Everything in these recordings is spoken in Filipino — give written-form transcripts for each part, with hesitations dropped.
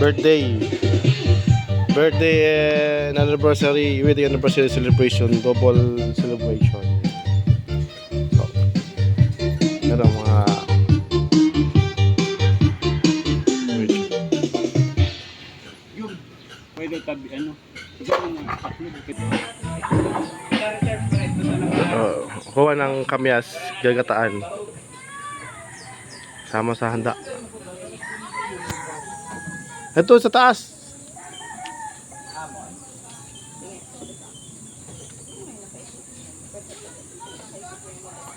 birthday and anniversary, wedding anniversary celebration, double celebration. So, yan ang mga pwede tabi ano. kuha ng kamyas, gagataan sama sa handa. Ito sa taas.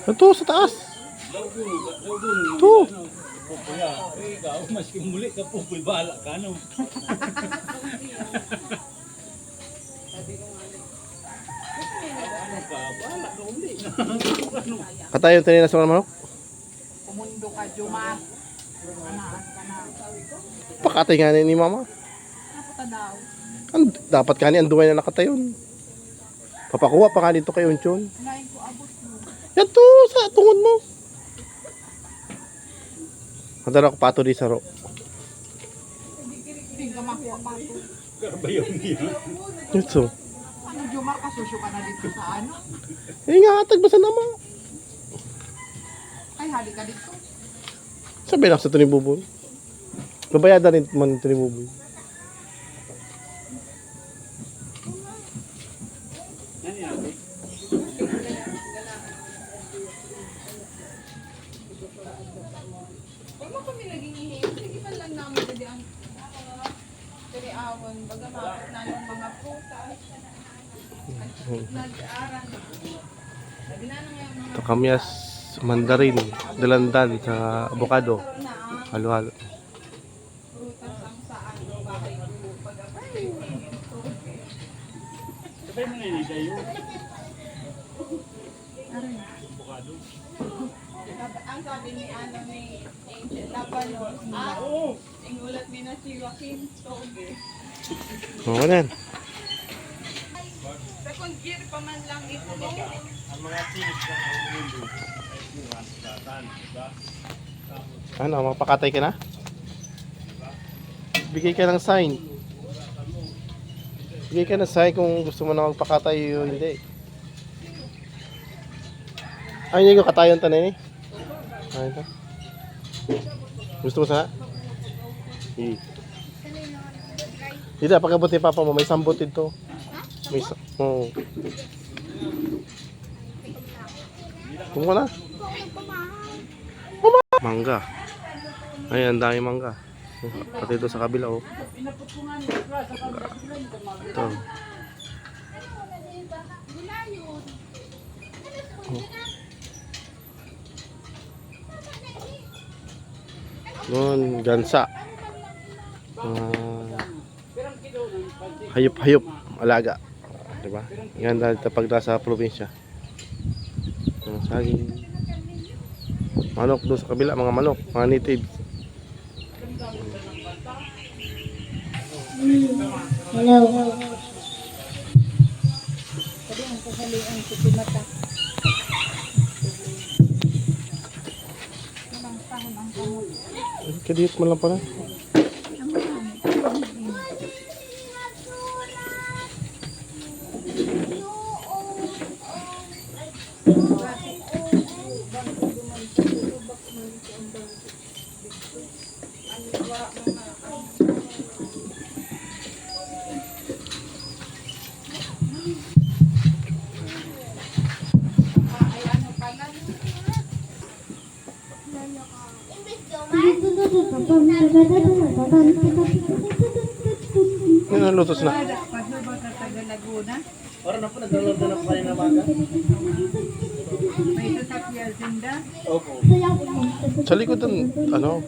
Ito sa taas. Ito. Kuya, ikaw mas muli ka po bala ka no. Katayon tayo na sa mga manok. Kumundo ka, Juma. Pakatay nga ni mama. Napunta daw. Dapat kani anduay na nakatayon. Papakuha pa ka dito kay Unchon. Lain ko abot mo. Yan to sa tungod mo. Madala ko pato di sa ro. Hindi ka makuha pa ito. Karbayaw niya. Ito. Ano, Juma, kasusyo ka na dito sa ano? Eh nga tagbasan naman. Ay, hali ka dito. Sabi lang sa ito ni Buboy. Babayadan rin man ito ni Buboy. Ano yan? Huwag mo kami naging ihip. Sige pa lang namin kasi ang tiriawan. Baga mapit na ng mga prutas. Nag-aaral. Sabi na nang yung mga Kamyas, mandarin, dalandan sa avocado. Halo-halo. prutas ang saan. Bahay ko. Pag-apay. Sabay mo na yun, Dayo. Bukado. Ang sabi ni ano ni Angel Labanos, ingulat mi na si Joaquin Toge. Oo na yan. Second year pa man lang ito. Ang mga tinis na ang mundo. Ano, mapakatay ka na? Bigay ka ng sign. Bigay ka ng sign kung gusto mo na magpakatay o hindi. Ay, hindi ko katayon tanin eh. Ay, ito. Gusto mo sana? Hindi, pagkabot ni Papa mo, may sambot ito. May oh. Kumuha na. Mangga. Ay, ang dami mangga. Pati ito sa kabila, oh. Ito. Doon, gansa. Hayop-hayop, alaga. Diba? Yan dahil pag nasa probinsya. Saging. Manok doon sa kabila, mga manok, mga native. Hello. Sabi ang kasalian ko si Mata. Walang sahon ang kamot. Kadiyot mo lang pala. Yan ang lutos na. Pagod ba sa taga Laguna? Parang na po, naglalagda na po kayo na baga. May sasakya Zinda. Opo. Sa likod ng, ano,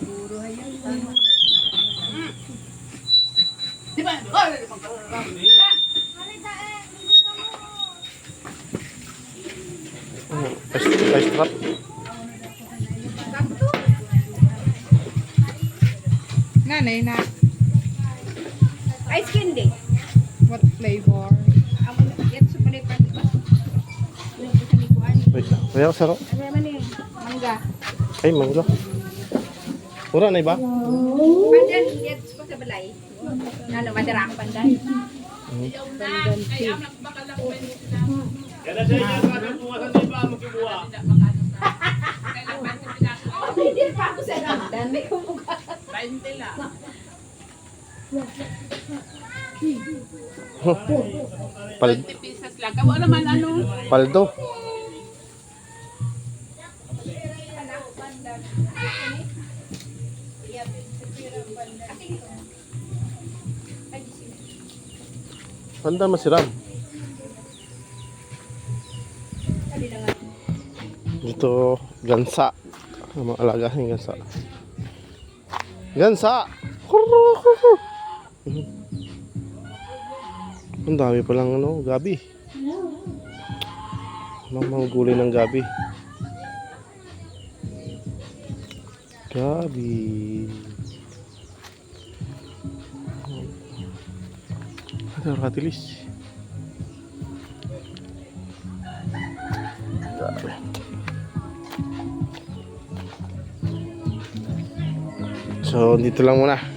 Puro hayop. ice trap. Nanay na. flavor. Ako na get sa palipan ba? Yung isa ni Kuan. Wait, kaya ko sarap. Ano naman eh? Mangga. Ay, mangga. Mura na iba? Pandan, get ko sa balay. Ano, madara ang pandan. Pandan tea. Kada sa inyo, kada buwasan na iba, magkibuha. Hindi pa ako sa pandan. May kumuka. 20 lang. Pal 20 pieces lang. Kawa naman ano? paldo. Panda masiram. Dito, gansa. Ang mga alaga ng gansa. Gansa! Ang dami palang ano, gabi. Mga gulay ng gabi. Gabi. Ano katilis? Gabi. So, dito lang muna.